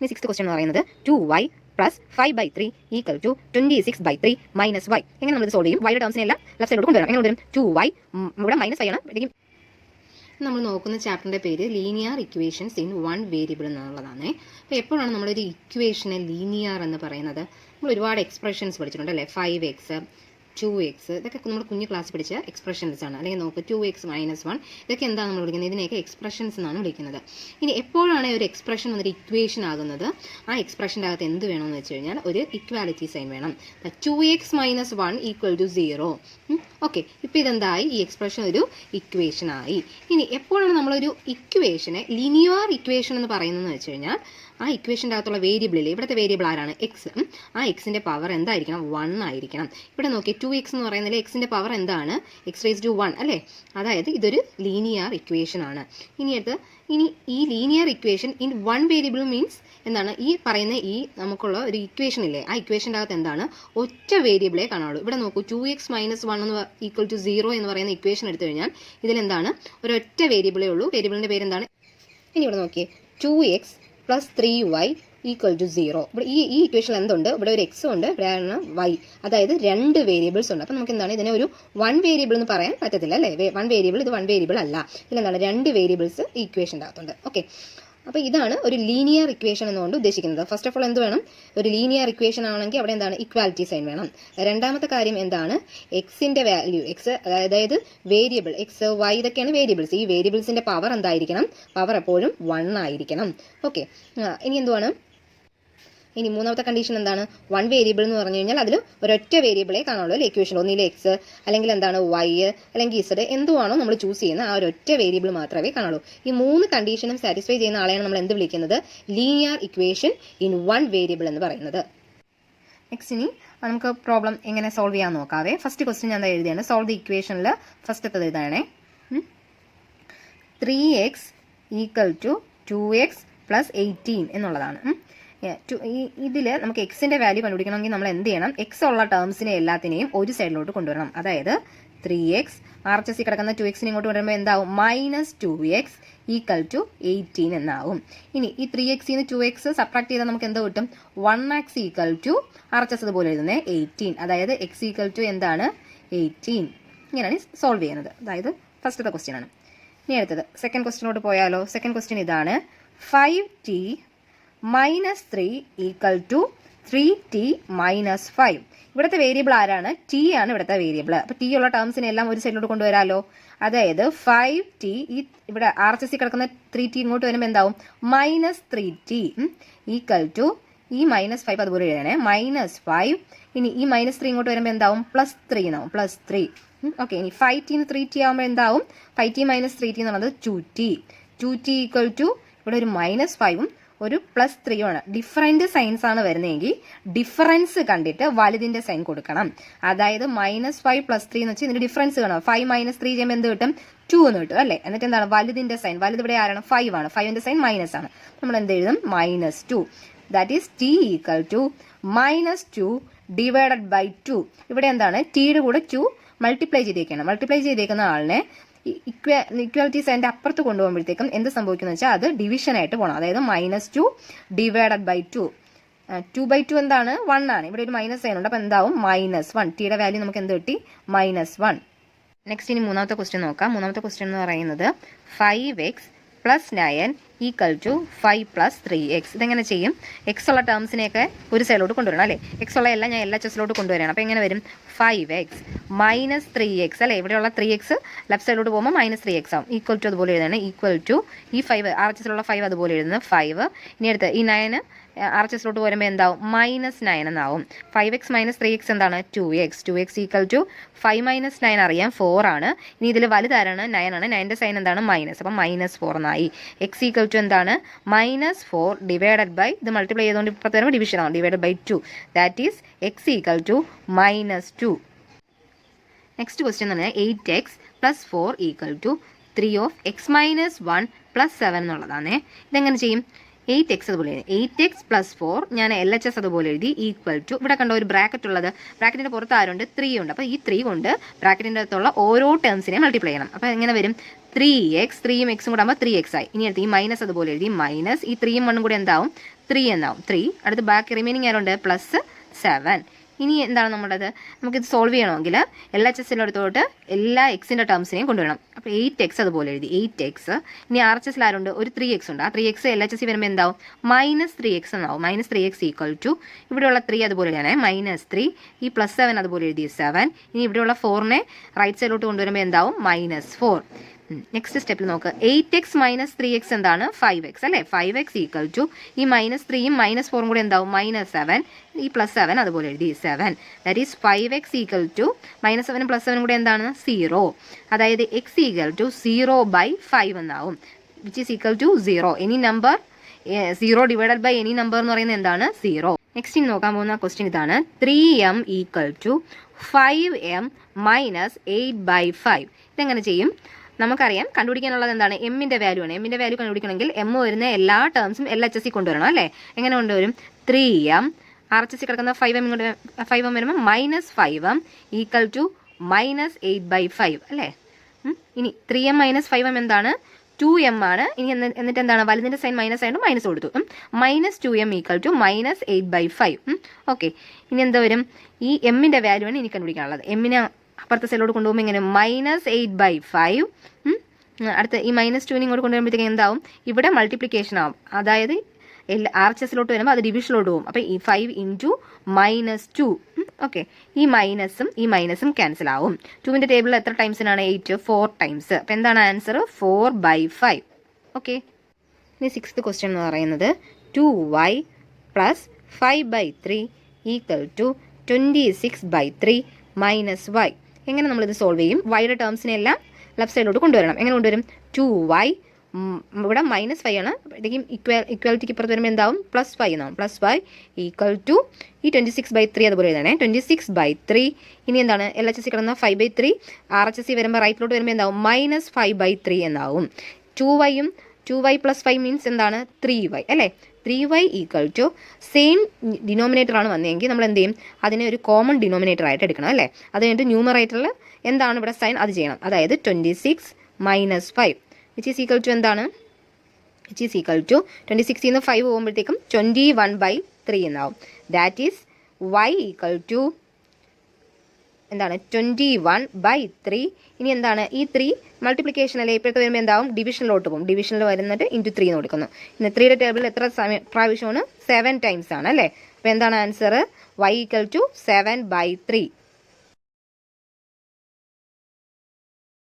ഇനി 6th question എന്ന് പറയുന്നത് 2y plus 5/3 equal to 26/3 minus y. എങ്ങനെ നമ്മൾ സോൾവ് ചെയ്യും? വൈയുടെ ടേംസിനെ എല്ലാം ലെഫ്റ്റ് സൈഡിലോട്ട് കൊണ്ടുവരണം. എങ്ങനെ കൊണ്ടുവരും? 2y ഇവിടെ -5 ആണ്. നമ്മൾ നോക്കുന്ന ചാപ്റ്ററിൻ്റെ പേര് linear equations in one variable എന്നുള്ളതാണ്. അപ്പോൾ എപ്പോഴാണ് നമ്മളൊരു ഇക്വേഷനെ ലീനിയർ എന്ന് പറയുന്നത്? നമ്മൾ ഒരുപാട് എക്സ്പ്രഷൻസ് പഠിച്ചിട്ടുണ്ട് അല്ലേ? 5x 2x ഇതൊക്കെ നമ്മൾ കുഞ്ഞു ക്ലാസ് പഠിച്ച എക്സ്പ്രഷൻസ് ആണ്. അല്ലെങ്കിൽ നോക്ക് 2x - 1 ഇതൊക്കെ എന്താണ് നമ്മൾ വിളിക്കുന്നത്? ഇതിനെയൊക്കെ എക്സ്പ്രഷൻസ് എന്നാണ് വിളിക്കുന്നത്. ഇനി എപ്പോഴാണ് ഒരു എക്സ്പ്രഷൻ എന്നൊരു ഇക്വേഷൻ ആകുന്നത്? ആ എക്സ്പ്രഷൻ്റെ അകത്ത് എന്ത് വേണമെന്ന് വെച്ച് കഴിഞ്ഞാൽ ഒരു ഇക്വാലിറ്റി സൈൻ വേണം. 2x - 1 equal to 0. ഓക്കെ, ഇപ്പോൾ ഇതെന്തായി? ഈ എക്സ്പ്രഷൻ ഒരു ഇക്വേഷൻ ആയി. ഇനി എപ്പോഴാണ് നമ്മളൊരു ഇക്വേഷനെ ലീനിയർ ഇക്വേഷൻ എന്ന് പറയുന്നതെന്ന് വെച്ച് കഴിഞ്ഞാൽ ആ ഇക്വേഷൻ്റെ അകത്തുള്ള വേരിയബിളില്ലേ, ഇവിടുത്തെ വേരിയബിൾ ആരാണ്? എക്സ്. ആ എക്സിൻ്റെ പവർ എന്തായിരിക്കണം? 1 ആയിരിക്കണം. ഇവിടെ നോക്കി 2x എന്ന് പറയുന്നതിൽ എക്സിൻ്റെ പവർ എന്താണ്? x⁻1 അല്ലേ? അതായത് ഇതൊരു ലീനിയർ ഇക്വേഷൻ ആണ്. ഇനി ഈ linear equation in one variable means എന്താണ്? ഈ പറയുന്ന ഈ നമുക്കുള്ള ഒരു ഇക്വേഷൻ ഇല്ലേ, ആ ഇക്വേഷൻ്റെ അകത്ത് എന്താണ്? ഒറ്റ വേരിയബിളേ കാണുള്ളൂ. ഇവിടെ നോക്കൂ, 2x - 1 എന്ന് ഈക്വൽ ടു 0 എന്ന് പറയുന്ന ഇക്വേഷൻ എടുത്തു കഴിഞ്ഞാൽ ഇതിലെന്താണ്? ഒരൊറ്റ വേരിയബിളേ ഉള്ളൂ. വേരിയബിളിൻ്റെ പേരെന്താണ്? ഇനി ഇവിടെ നോക്കിയേ, 2x plus 3y equal to 0. ഇവിടെ ഈ ഇക്വേഷൻ എന്തുണ്ട്? ഇവിടെ ഒരു എക്സ് ഉണ്ട്, ഇവിടെയാണ് y. അതായത് 2 വേരിയബിൾസ് ഉണ്ട്. അപ്പോൾ നമുക്ക് എന്താണ്? ഇതിനെ ഒരു 1 വേരിയബിൾ എന്ന് പറയാൻ പറ്റത്തില്ല അല്ലേ? 1 വേരിയബിൾ, ഇത് 1 വേരിയബിൾ അല്ല. ഇതിലെന്താണ്? 2 വേരിയബിൾസ് ഈ ഇക്വേഷൻ്റെ അകത്തുണ്ട്. ഓക്കെ, അപ്പോൾ ഇതാണ് ഒരു ലീനിയർ ഇക്വേഷൻ എന്നുകൊണ്ട് ഉദ്ദേശിക്കുന്നത്. ഫസ്റ്റ് ഓഫ് ഓൾ എന്ത് വേണം? ഒരു ലീനിയർ ഇക്വേഷൻ ആണെങ്കിൽ അവിടെ എന്താണ്? ഇക്വാലിറ്റി സൈൻ വേണം. രണ്ടാമത്തെ കാര്യം എന്താണ്? എക്സിൻ്റെ വാല്യൂ, എക്സ് അതായത് വേരിയബിൾ എക്സ് വൈ ഇതൊക്കെയാണ് വേരിയബിൾസ്. ഈ വേരിയബിൾസിൻ്റെ പവർ എന്തായിരിക്കണം? പവർ എപ്പോഴും 1 ആയിരിക്കണം. ഓക്കെ, ഇനി എന്തുവാണ്? ഇനി മൂന്നാമത്തെ കണ്ടീഷൻ എന്താണ്? 1 വേരിയബിൾ എന്ന് പറഞ്ഞു കഴിഞ്ഞാൽ അതിൽ ഒരൊറ്റ വേരിയബിളേ കാണുള്ളൂ അല്ലേ? ഇക്വേഷൻ ഒന്നിലെ എക്സ് അല്ലെങ്കിൽ എന്താണ് വൈ അല്ലെങ്കിൽ ഇസഡ് എന്തുവാണോ നമ്മൾ ചൂസ് ചെയ്യുന്ന ആ ഒരൊറ്റ വേരിയബിൾ മാത്രമേ കാണുള്ളൂ. ഈ 3 കണ്ടീഷനും സാറ്റിസ്ഫൈ ചെയ്യുന്ന ആളെയാണ് നമ്മൾ എന്ത് വിളിക്കുന്നത്? ലീനിയർ ഇക്വേഷൻ ഇൻ 1 വേരിയബിൾ എന്ന് പറയുന്നത്. നെക്സ്റ്റ് ഇനി നമുക്ക് പ്രോബ്ലം എങ്ങനെ സോൾവ് ചെയ്യാൻ നോക്കാവേ. ഫസ്റ്റ് ക്വസ്റ്റ്യൻ ഞാൻ എഴുതിയാണ്. സോൾവ് ദി ഇക്വേഷനിൽ ഫസ്റ്റത്തെ ഇതാണേ, 3x equal to 2x plus 18 എന്നുള്ളതാണ്. ഇതിൽ നമുക്ക് എക്സിൻ്റെ വാല്യൂ കണ്ടുപിടിക്കണമെങ്കിൽ നമ്മൾ എന്ത് ചെയ്യണം? എക്സ് ഉള്ള ടേംസിനെ എല്ലാത്തിനെയും ഒരു സൈഡിലോട്ട് കൊണ്ടുവരണം. അതായത് 3x RHS കിടക്കുന്ന 2x ഇങ്ങോട്ട് കൊണ്ടുവരുമ്പോൾ എന്താവും? -2x ഈക്വൽ ടു 18 എന്നാവും. ഇനി ഈ 3x ന്ന് 2x സബ്ട്രാക്ട് ചെയ്താൽ നമുക്ക് എന്താ കിട്ടും? 1x ഈക്വൽ ടു RHS അതുപോലെ എഴുതുന്നത് 18. അതായത് x ഈക്വൽ ടു എന്താണ്? 18. ഇങ്ങനെയാണ് സോൾവ് ചെയ്യുന്നത്. അതായത് ഫസ്റ്റത്തെ ക്വസ്റ്റ്യൻ ആണ്. ഇനി അടുത്തത് സെക്കൻഡ് ക്വസ്റ്റ്യനോട്ട് പോയാലോ. സെക്കൻഡ് ക്വസ്റ്റ്യൻ ഇതാണ്, 5t -3 ഈക്വൽ ടു 3t - 5. ഇവിടുത്തെ വേരിയബിൾ ആരാണ്? ടി ആണ് ഇവിടുത്തെ വേരിയബിൾ. അപ്പോൾ ടി ഉള്ള ടേംസിനെ എല്ലാം ഒരു സൈഡിലോട്ട് കൊണ്ടുവരാമല്ലോ. അതായത് 5t ഇവിടെ RHS കിടക്കുന്ന 3t ഇങ്ങോട്ട് വരുമ്പോൾ എന്താവും? -3t ഈക്വൽ ടു ഈ -5 അതുപോലെ എഴുതണേ, -5. ഇനി ഈ -3 ഇങ്ങോട്ട് വരുമ്പോൾ എന്താവും? +3 എന്നാവും, +3. ഓക്കെ, ഇനി 5t 3t ആകുമ്പോൾ എന്താവും? 5t - 3t എന്ന് പറയുന്നത് 2t ഈക്വൽ ടു ഇവിടെ ഒരു -5ഉം ഒരു +3 ആണ്. ഡിഫറൻറ്റ് സൈൻസ് ആണ് വരുന്നതെങ്കിൽ ഡിഫറൻസ് കണ്ടിട്ട് വലുതിൻ്റെ സൈൻ കൊടുക്കണം. അതായത് -5 +3 എന്ന് വെച്ചാൽ ഇതിന്റെ ഡിഫറൻസ് കാണാം. 5 - 3 ചെയ്യുമ്പോൾ എന്ത് കിട്ടും? 2 എന്ന് കിട്ടും അല്ലേ? എന്നിട്ട് എന്താണ് വലുതിൻ്റെ സൈൻ? വലുത് ഇവിടെ ആരാണ്? 5 ആണ്. 5ന്റെ സൈൻ മൈനസ് ആണ്. നമ്മൾ എന്ത് എഴുതും? -2. That is t equal to -2 divided by 2. ഇവിടെ എന്താണ്? ടിയുടെ കൂടെ 2 മൾട്ടിപ്ലൈ ചെയ്തേക്കണം. മൾട്ടിപ്ലൈ ചെയ്തേക്കുന്ന ആളിനെ ഇക്വാലിറ്റി സൈൻ്റെ അപ്പുറത്ത് കൊണ്ടുപോകുമ്പോഴത്തേക്കും എന്ത് സംഭവിക്കുന്നത് വെച്ചാൽ അത് ഡിവിഷൻ ആയിട്ട് പോകണം. അതായത് -2 ഡിവൈഡഡ് ബൈ 2. 2/2 എന്താണ്? 1 ആണ്. ഇവിടെ ഒരു മൈനസ് സൈൻ ഉണ്ട്. അപ്പോൾ എന്താവും? -1. ടിയുടെ വാല്യൂ നമുക്ക് എന്ത് കിട്ടി? -1. നെക്സ്റ്റ് ഇനി മൂന്നാമത്തെ ക്വസ്റ്റ്യൻ നോക്കാം. മൂന്നാമത്തെ ക്വസ്റ്റ്യൻ എന്ന് പറയുന്നത് 5x + 9 ഈക്വൽ ടു 5 + 3x. ഇതെങ്ങനെ ചെയ്യും? എക്സ് ഉള്ള ടേംസിനെയൊക്കെ ഒരു സൈഡിലോട്ട് കൊണ്ടുവരണം അല്ലേ? എക്സ് ഉള്ള എല്ലാം ഞാൻ LHSലോട്ട് കൊണ്ടുവരണം. അപ്പോൾ എങ്ങനെ വരും? 5x - 3x അല്ലേ? ഇവിടെയുള്ള 3x ലെഫ്റ്റ് സൈഡിലോട്ട് പോകുമ്പോൾ -3x ആവും. ഈക്വൽ ടു അതുപോലെ എഴുതുന്നത് ഈക്വൽ ടു ഈ 5 RHSലുള്ള 5 അതുപോലെ എഴുതുന്നത് 5. ഇനി അടുത്ത് ഈ 9 RHSലോട്ട് വരുമ്പോൾ എന്താവും? -9 എന്നാവും. 5x - 3x എന്താണ്? 2x ഈക്വൽ ടു 5 - 9 അറിയാം 4 ആണ്. ഇനി ഇതിൽ വലുതാരാണ്? 9 ആണ്. 9ന്റെ സൈൻ എന്താണ്? മൈനസ്. അപ്പം -4 എന്നായി. x ഈക്വൽ ടു എന്താണ്? -4 ഡിവൈഡഡ് ബൈ ഇത് മൾട്ടിപ്ലൈ ചെയ്തുകൊണ്ട് ഇപ്പുറത്ത് വരുമ്പോൾ ഡിവിഷൻ ആവും. Divided by 2. That is x equal to -2. Next question എന്ന് പറഞ്ഞാൽ 8x + 4 ഈക്വൽ ടു 3x - 1 + 7 എന്നുള്ളതാണ്. ഇതെങ്ങനെ ചെയ്യും? 8x അതുപോലെ എഴുതി. 8x + 4 ഞാൻ LHS അതുപോലെ എഴുതി ഈക്വൽ ടു ഇവിടെ കണ്ട ഒരു ബ്രാക്കറ്റ് ഉള്ളത്. ബ്രാക്കറ്റിൻ്റെ പുറത്ത് ആരുണ്ട്? 3 ഉണ്ട്. അപ്പോൾ ഈ 3 കൊണ്ട് ബ്രാക്കറ്റിൻ്റെ അകത്തുള്ള ഓരോ ടേംസിനെ മൾട്ടിപ്ലൈ ചെയ്യണം. അപ്പോൾ എങ്ങനെ വരും? 3x 3യും x കൂടെ ആകുമ്പോൾ 3x ആയി. ഇനി അടുത്ത് ഈ മൈനസ് അതുപോലെ എഴുതി. മൈനസ് ഈ 3യും 1 കൂടെ എന്താവും? 3 എന്നാവും 3. അടുത്ത് ബാക്കി റിമൈനിങ് ആരുണ്ട് +7. ഇനി എന്താണ് നമ്മുടേത്? നമുക്കിത് സോൾവ് ചെയ്യണമെങ്കിൽ LHSൽ എടുത്തോട്ട് എല്ലാ എക്സിൻ്റെ ടേംസിനെയും കൊണ്ടുവരണം. അപ്പോൾ 8x അതുപോലെ എഴുതി 8x. ഇനി RHSൽ ആരുണ്ട്? ഒരു 3x ഉണ്ട്. ആ 3x LHS വരുമ്പോൾ എന്താവും? -3x എന്നാവും. -3x = ഇവിടെയുള്ള 3 അതുപോലെ തന്നെ -3. ഈ +7 അതുപോലെ എഴുതി 7. ഇനി ഇവിടെയുള്ള 4നെ റൈറ്റ് സൈഡിലോട്ട് കൊണ്ടുവരുമ്പോൾ എന്താവും? -4. നെക്സ്റ്റ് സ്റ്റെപ്പിൽ നോക്ക്. 8x - 3x എന്താണ്? 5x അല്ലേ? 5x = ഈ -3യും -4ഉം കൂടെ എന്താവും? -7. ഈ +7 അതുപോലെ എഴുതി 7. ദാറ്റ് ഈസ് 5x = -7 +7 കൂടെ എന്താണ്? 0. അതായത് x = 0/5 എന്നാവും. Which is equal to 0. Any number 0 divided by any number എന്ന് പറയുന്നത് എന്താണ്? 0. നെക്സ്റ്റ് ഇനി നോക്കാൻ പോകുന്ന ക്വസ്റ്റ്യൻ ഇതാണ്. 3m = 5m - 8/5. ഇതെങ്ങനെ ചെയ്യും? നമുക്കറിയാം കണ്ടുപിടിക്കാനുള്ളത് എന്താണ്? എമ്മിൻ്റെ വാല്യൂ ആണ്. എമ്മിൻ്റെ വാല്യൂ കണ്ടുപിടിക്കണമെങ്കിൽ എം വരുന്ന എല്ലാ ടേംസും LHS കൊണ്ടുവരണം അല്ലേ? എങ്ങനെ കൊണ്ടുവരും? 3m RHS കിടക്കുന്ന 5m ഇങ്ങോട്ട് 5m വരുമ്പോൾ -5m = -8/5 അല്ലേ? ഇനി 3m - 5m എന്താണ്? 2m ആണ്. ഇനി എന്നിട്ട് എന്താണ്? വലുതിൻ്റെ സൈൻ മൈനസ് ആയിട്ട് മൈനസ് കൊടുത്തു. -2m = -8/5. ഓക്കെ. ഇനി എന്താ വരും? ഈ എമ്മിൻ്റെ വാല്യൂ ആണ് ഇനി കണ്ടുപിടിക്കാനുള്ളത്. എമ്മിനെ അപ്പുറത്തെ സൈഡിലോട്ട് കൊണ്ടുപോകുമ്പോൾ ഇങ്ങനെ -8/5. അടുത്ത് ഈ -2 ഇങ്ങോട്ട് കൊണ്ടുവരുമ്പോഴത്തേക്ക് എന്താവും? ഇവിടെ മൾട്ടിപ്ലിക്കേഷൻ ആവും. അതായത് RHSലോട്ട് വരുമ്പോൾ അത് ഡിവിഷനിലോട്ട് പോകും. അപ്പോൾ ഈ 5 × -2. ഓക്കെ. ഈ മൈനസും ക്യാൻസൽ ആവും. 2ൻ്റെ ടേബിളിൽ എത്ര ടൈംസിനാണ്? 8 4 ടൈംസ്. അപ്പോൾ എന്താണ് ആൻസർ? 4/5. ഓക്കെ. ഇനി 6th ക്വസ്റ്റ്യൻ എന്ന് പറയുന്നത് 2y + 5/3 = 26/3 - y. എങ്ങനെ നമ്മളിത് സോൾവ് ചെയ്യും? വൈയുടെ ടേംസിനെല്ലാം ലെഫ്റ്റ് സൈഡിലോട്ട് കൊണ്ടുവരണം. എങ്ങനെ കൊണ്ടുവരും? 2y ഇവിടെ -5 ആണ്. അപ്പോഴത്തേക്കും ഇക്വാലിറ്റിക്ക് ഇപ്പുറത്ത് വരുമ്പോൾ എന്താവും? +5 എന്നാവും. +5 = ഈ 26/3 അതുപോലെ എഴുതണേ. 26/3. ഇനി എന്താണ്? LHS കിടന്ന 5/3. RHS വരുമ്പോൾ റൈറ്റിലോട്ട് വരുമ്പോൾ എന്താവും? -5/3 എന്നാവും. 2y + 5 മീൻസ് എന്താണ്? 3y അല്ലേ? 3y = സെയിം ഡിനോമിനേറ്റർ ആണ് വന്നതെങ്കിൽ നമ്മൾ എന്ത് ചെയ്യും? അതിനെ ഒരു കോമൺ ഡിനോമിനേറ്റർ ആയിട്ട് എടുക്കണം അല്ലേ? അത് കഴിഞ്ഞിട്ട് ന്യൂമറേറ്ററിൽ എന്താണ് ഇവിടെ സൈൻ അത് ചെയ്യണം. അതായത് 26 - 5 വിച്ച് ഈസ് ഈക്വൽ ടു എന്താണ്? വിച്ച് ഈസ് ഈക്വൽ ടു 26 നിന്ന് 5 പോകുമ്പോഴത്തേക്കും 21/3 എന്നാവും. ദാറ്റ് ഈസ് y = എന്താണ്? 21/3. ഇനി എന്താണ്? ഈ 3 മൾട്ടിപ്ലിക്കേഷൻ അല്ലേ? ഇപ്പോഴത്തെ വരുമ്പോൾ എന്താവും? ഡിവിഷനിലോട്ട് പോകും. ഡിവിഷനിൽ വരുന്നിട്ട് × 3 എന്ന് കൊടുക്കുന്നു. ഇന്ന് 3യുടെ ടേബിളിൽ എത്ര പ്രാവശ്യമാണ്? 7 ടൈംസ് ആണ് അല്ലേ? അപ്പോൾ എന്താണ് ആൻസർ? y = 7/3.